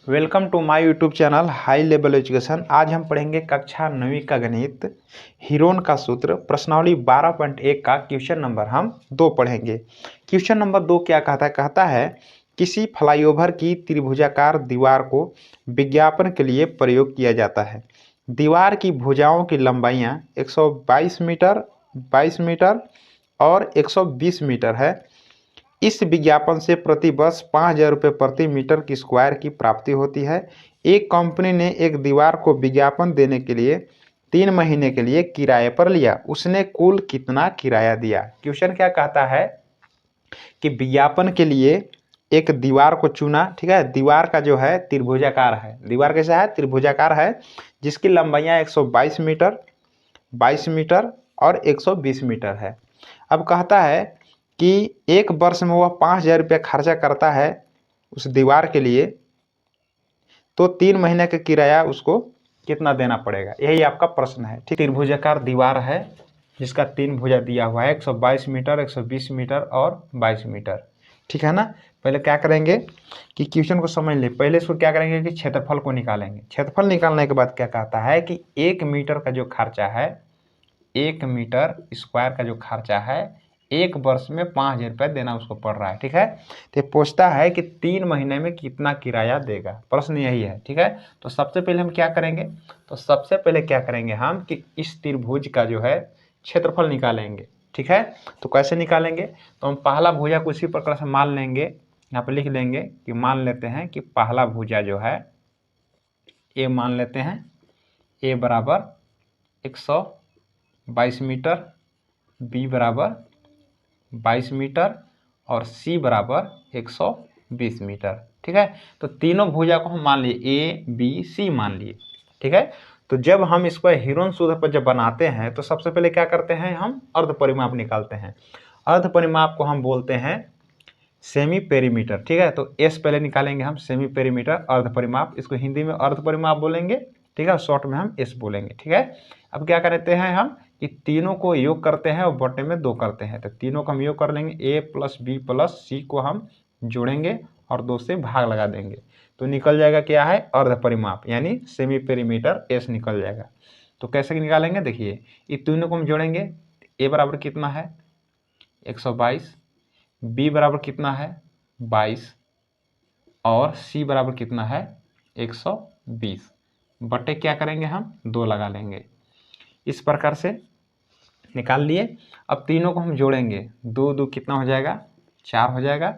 Welcome to my YouTube channel high level education. आज हम पढ़ेंगे कक्षा 9वीं का गणित, हीरोन का सूत्र, प्रश्नावली 12.1 का क्वेश्चन नंबर हम 2 पढ़ेंगे। क्वेश्चन नंबर 2 क्या कहता है किसी फ्लाईओवर की त्रिभुजाकार दीवार को विज्ञापन के लिए प्रयोग किया जाता है। दीवार की भुजाओं की लंबाइयाँ 122 मीटर, 22 मीटर और 120 मीटर है। इस विज्ञापन से प्रति वर्ष 5,000 रुपये प्रति मीटर की स्क्वायर की प्राप्ति होती है। एक कंपनी ने एक दीवार को विज्ञापन देने के लिए 3 महीने के लिए किराए पर लिया। उसने कुल कितना किराया दिया। क्वेश्चन क्या कहता है कि विज्ञापन के लिए एक दीवार को चुना। ठीक है, दीवार का जो है त्रिभुजाकार है। दीवार कैसा है? त्रिभुजाकार है, जिसकी लंबाइयाँ 122 मीटर, 22 मीटर और 120 मीटर है। अब कहता है कि एक वर्ष में वह 5,000 रुपये खर्चा करता है उस दीवार के लिए, तो 3 महीने का किराया उसको कितना देना पड़ेगा, यही आपका प्रश्न है। ठीक, त्रिभुजाकार दीवार है जिसका 3 भुजा दिया हुआ है, 122 मीटर, 120 मीटर और 22 मीटर। ठीक है ना। पहले क्या करेंगे कि क्वेश्चन को समझ ले। पहले इसको क्या करेंगे कि क्षेत्रफल को निकालेंगे। क्षेत्रफल निकालने के बाद क्या कहता है कि 1 मीटर का जो खर्चा है, 1 मीटर स्क्वायर का जो खर्चा है, एक वर्ष में 5,000 रुपये देना उसको पड़ रहा है। ठीक है, तो पूछता है कि 3 महीने में कितना किराया देगा। प्रश्न यही है। ठीक है, तो सबसे पहले हम क्या करेंगे, तो सबसे पहले क्या करेंगे हम कि इस त्रिभुज का जो है क्षेत्रफल निकालेंगे। ठीक है, तो कैसे निकालेंगे, तो हम पहला भुजा को इसी प्रकार से मान लेंगे। यहाँ पर लिख देंगे कि मान लेते हैं कि पहला भुजा जो है ए मान लेते हैं, ए बराबर 122 मीटर, बी बराबर 22 मीटर और सी बराबर 120 मीटर। ठीक है, तो तीनों भुजा को हम मान लिए, ए बी सी मान लिए। ठीक है, तो जब हम इसको हीरोन सूत्र पर जब बनाते हैं तो सबसे पहले क्या करते हैं, हम अर्ध परिमाप निकालते हैं। अर्ध परिमाप को हम बोलते हैं सेमी पेरीमीटर। ठीक है, तो एस पहले निकालेंगे हम, सेमी पेरीमीटर अर्ध परिमाप, इसको हिंदी में अर्ध परिमाप बोलेंगे। ठीक है, शॉर्ट में हम एस बोलेंगे। ठीक है, अब क्या करते हैं हम कि तीनों को योग करते हैं और बटे में 2 करते हैं, तो तीनों का हम योग कर लेंगे। ए प्लस बी प्लस सी को हम जोड़ेंगे और 2 से भाग लगा देंगे, तो निकल जाएगा क्या है, अर्ध परिमाप यानी सेमी पेरीमीटर एस निकल जाएगा। तो कैसे निकालेंगे, देखिए ये तीनों को हम जोड़ेंगे। ए बराबर कितना है 122, बी बराबर कितना है 22 और सी बराबर कितना है 120, बटे क्या करेंगे हम 2 लगा लेंगे। इस प्रकार से निकाल लिए। अब तीनों को हम जोड़ेंगे, 2 2 कितना हो जाएगा 4 हो जाएगा,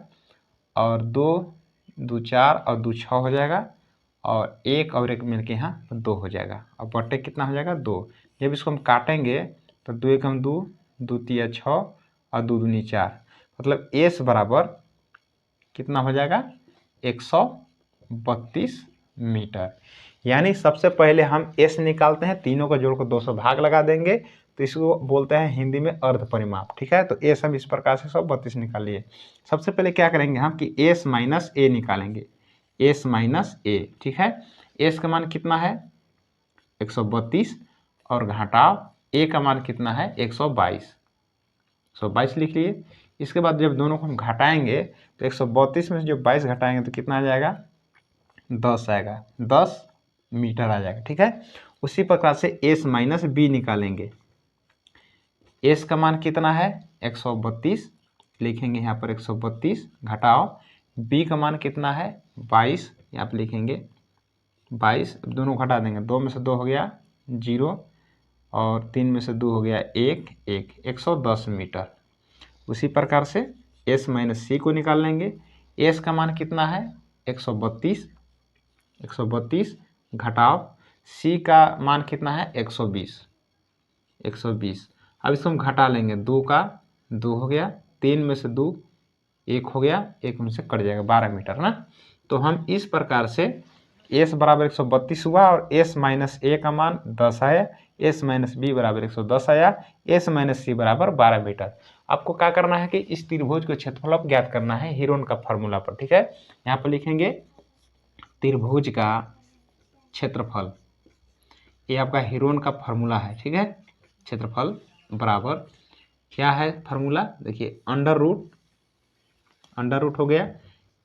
और 2 2 4 और 2 6 हो जाएगा, और 1 और 1 मिलके यहाँ 2 हो जाएगा। अब बटे कितना हो जाएगा 2। जब इसको हम काटेंगे तो 2 1 हम 2, 2 3 6 और 2 दूनी 4, मतलब एस बराबर कितना हो जाएगा 132 मीटर। यानी सबसे पहले हम एस निकालते हैं, तीनों को जोड़कर 200 भाग लगा देंगे, तो इसको बोलते हैं हिंदी में अर्ध परिमाप। ठीक है, तो एस हम इस प्रकार से 132 निकाल लिए। सबसे पहले क्या करेंगे हम कि एस माइनस ए निकालेंगे, एस माइनस ए। ठीक है, एस का मान कितना है 132 और घटाव ए का मान कितना है 122, 122 लिख लिए। इसके बाद जब दोनों को हम घटाएंगे तो 132 में से जो 22 घटाएंगे तो कितना आ जाएगा 10 आएगा, 10 मीटर आ जाएगा। ठीक है, उसी प्रकार से एस माइनस बी निकालेंगे। एस का मान कितना है 132, लिखेंगे यहाँ पर 132 घटाओ बी का मान कितना है 22, यहाँ पर लिखेंगे 22, दोनों घटा देंगे, 2 में से 2 हो गया 0 और 3 में से 2 हो गया 1 1, 110 मीटर। उसी प्रकार से एस माइनस सी को निकाल लेंगे। एस का मान कितना है 132, 132 घटाव सी का मान कितना है 120, 120। अब इसको हम घटा लेंगे, 2 का 2 हो गया, 3 में से 2 1 हो गया, 1 में से कट जाएगा 12 मीटर ना। तो हम इस प्रकार से एस बराबर 132 हुआ और एस माइनस ए का मान 10 आया, एस माइनस बी बराबर 110 आया, एस माइनस सी बराबर 12 मीटर। आपको क्या करना है कि इस त्रिभुज को क्षेत्रफल ज्ञात करना है हीरोन का फॉर्मूला पर। ठीक है, यहाँ पर लिखेंगे त्रिभुज का क्षेत्रफल, ये आपका हीरोन का फॉर्मूला है। ठीक है, क्षेत्रफल बराबर क्या है फार्मूला, देखिए अंडर रूट हो गया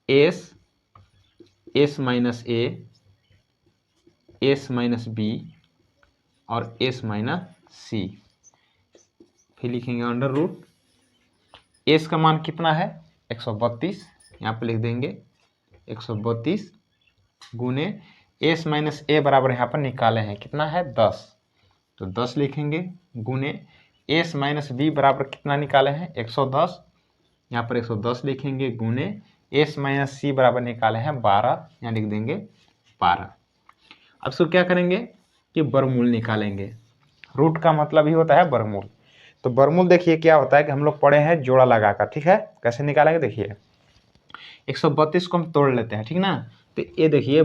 एस एस माइनस ए, एस माइनस बी और एस माइनस सी। फिर लिखेंगे अंडर रूट एस का मान कितना है 132, यहाँ पे लिख देंगे 132 गुने एस माइनस ए बराबर यहाँ पर निकाले हैं कितना है 10, तो 10 लिखेंगे गुने एस माइनस बी बराबर कितना निकाले हैं 110, यहाँ पर 110 लिखेंगे गुने एस माइनस सी बराबर निकाले हैं 12, यहाँ लिख देंगे 12। अब इसको क्या करेंगे कि वर्गमूल निकालेंगे। रूट का मतलब ही होता है वर्गमूल। तो वर्गमूल देखिए क्या होता है कि हम लोग पढ़े हैं जोड़ा लगाकर, ठीक है। कैसे निकालेंगे देखिए 132 को हम तोड़ लेते हैं, ठीक ना। तो ये देखिए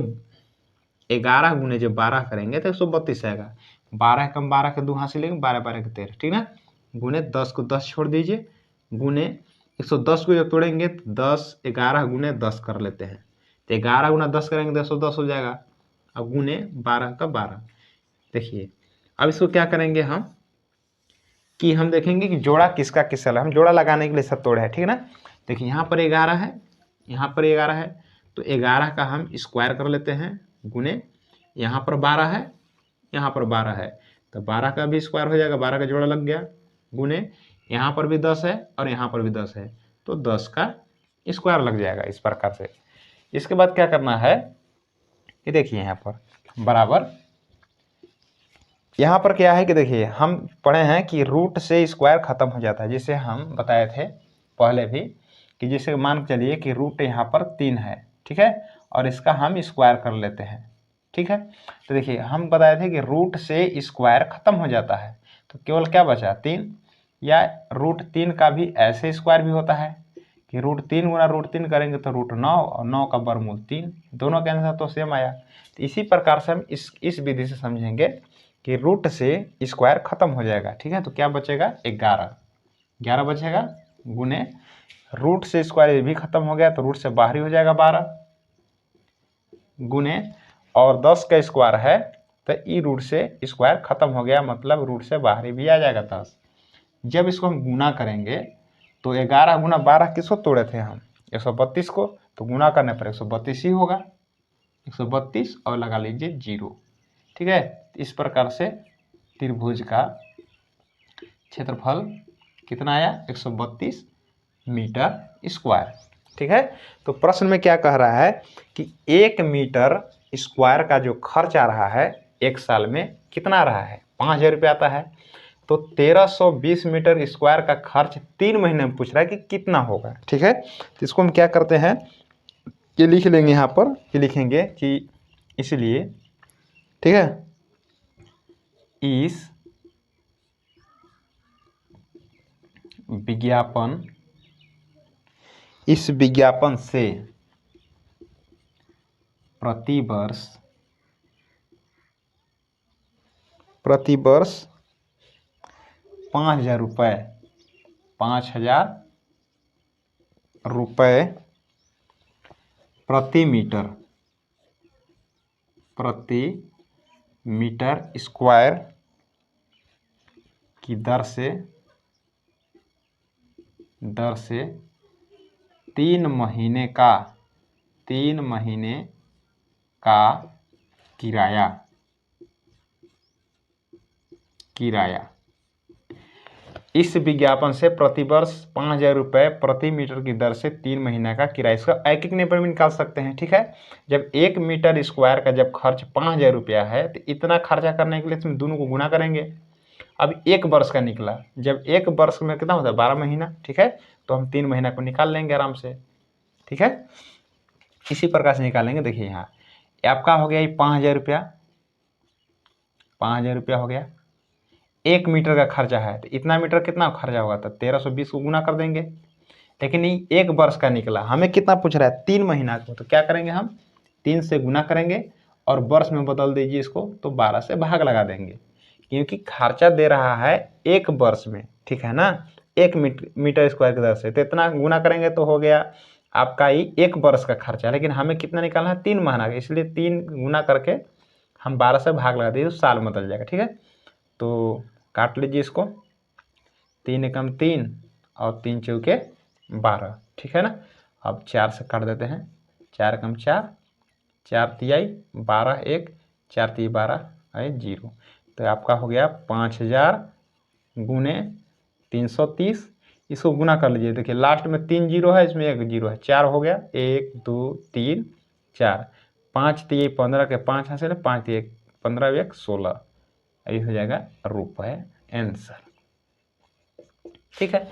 11 गुने जब 12 करेंगे तो 132 आएगा। 12 कम 12 के 2 हाथ से लेंगे 12 12 के 13, ठीक ना। गुने 10 को 10 छोड़ दीजिए गुने 110 को जब तोड़ेंगे तो 10 11 गुने 10 कर लेते हैं। तो 11 गुना 10 करेंगे तो 110 हो जाएगा। अब गुने 12 का 12। देखिए अब इसको क्या करेंगे हम कि हम देखेंगे कि जोड़ा किसका किसका है। हम जोड़ा लगाने के लिए सब तोड़े हैं, ठीक है ना। देखिए यहाँ पर 11 है, यहाँ पर 11 है, तो 11 का हम स्क्वायर कर लेते हैं गुने यहाँ पर 12 है, यहाँ पर 12 है, तो 12 का भी स्क्वायर हो जाएगा, 12 का जोड़ा लग गया गुने यहाँ पर भी 10 है और यहाँ पर भी 10 है, तो 10 का स्क्वायर लग जाएगा इस प्रकार से। इसके बाद क्या करना है कि देखिए यहाँ पर बराबर, यहाँ पर क्या है कि देखिए हम पढ़े हैं कि रूट से स्क्वायर खत्म हो जाता है, जिसे हम बताए थे पहले भी कि जैसे मान के चलिए कि रूट यहाँ पर 3 है, ठीक है, और इसका हम स्क्वायर कर लेते हैं, ठीक है। तो देखिए हम बताए थे कि रूट से स्क्वायर खत्म हो जाता है, तो केवल क्या बचा 3, या रूट 3 का भी ऐसे स्क्वायर भी होता है कि रूट 3 गुना रूट 3 करेंगे तो रूट 9 और 9 का वर्गमूल 3, दोनों के आंसर तो सेम आया। तो इसी प्रकार से हम इस विधि से समझेंगे कि रूट से स्क्वायर खत्म हो जाएगा, ठीक है। तो क्या बचेगा 11 बचेगा गुने रूट से स्क्वायर भी खत्म हो गया तो रूट से बाहरी हो जाएगा 12 गुने और 10 का स्क्वायर है तो ई रूट से स्क्वायर खत्म हो गया, मतलब रूट से बाहरी भी आ जाएगा 10। जब इसको हम गुना करेंगे तो 11 गुना 12 किसको तोड़े थे हम 132 को, तो गुना करने पर 132 ही होगा, 132 और लगा लीजिए 0, ठीक है। इस प्रकार से त्रिभुज का क्षेत्रफल कितना आया 132 मीटर स्क्वायर, ठीक है। तो प्रश्न में क्या कह रहा है कि 1 मीटर स्क्वायर का जो खर्च आ रहा है एक साल में कितना आ रहा है 5000 रुपये आता है, तो 1320 मीटर स्क्वायर का खर्च 3 महीने में पूछ रहा है कि कितना होगा, ठीक है। तो इसको हम क्या करते हैं ये लिख लेंगे यहाँ पर, ये लिखेंगे कि इसलिए, ठीक है, इस विज्ञापन से प्रति वर्ष 5000 रुपये 5000 रुपये प्रति मीटर स्क्वायर की दर से 3 महीने का किराया इस विज्ञापन से प्रतिवर्ष 5000 रुपये प्रति मीटर की दर से 3 महीने का किराया। इसका एक नंबर में निकाल सकते हैं, ठीक है। जब 1 मीटर स्क्वायर का जब खर्च 5000 रुपया है तो इतना खर्चा करने के लिए तुम दोनों को गुना करेंगे। अब 1 वर्ष का निकला, जब 1 वर्ष में कितना होता है 12 महीना, ठीक है, तो हम 3 महीना को निकाल लेंगे आराम से, ठीक है। इसी प्रकार से निकालेंगे। देखिए यहाँ आपका हो गया ये 5000 रुपया, 5000 रुपया हो गया, 1 मीटर का खर्चा है तो इतना मीटर कितना खर्चा होगा, तो 1320 को गुना कर देंगे। लेकिन ये 1 वर्ष का निकला, हमें कितना पूछ रहा है 3 महीना को, तो क्या करेंगे हम 3 से गुना करेंगे और वर्ष में बदल दीजिए इसको, तो 12 से भाग लगा देंगे, क्योंकि खर्चा दे रहा है 1 वर्ष में, ठीक है ना, 1 मीटर स्क्वायर की दर से, तो इतना गुना करेंगे तो हो गया आपका ये 1 वर्ष का खर्चा। लेकिन हमें कितना निकालना है 3 महीना का, इसलिए 3 गुना करके हम 12 से भाग लगा दीजिए तो साल बदल जाएगा, ठीक है। तो काट लीजिए इसको, 3 एकम 3 और 3 चौके 12, ठीक है ना। अब 4 से काट देते हैं, 4 एकम 4 4 तिहाई 12 1 4 तिहाई 12 है 0। तो आपका हो गया 5000 गुने 330। इसको गुना कर लीजिए, देखिए लास्ट में 3 जीरो है, इसमें 1 जीरो है, 4 हो गया, 1 2 3 4। 5 तिहाई 15 के 5 हासिल है, 5 तिहाई 15 1 16, यही हो जाएगा रुपये आंसर। ठीक है।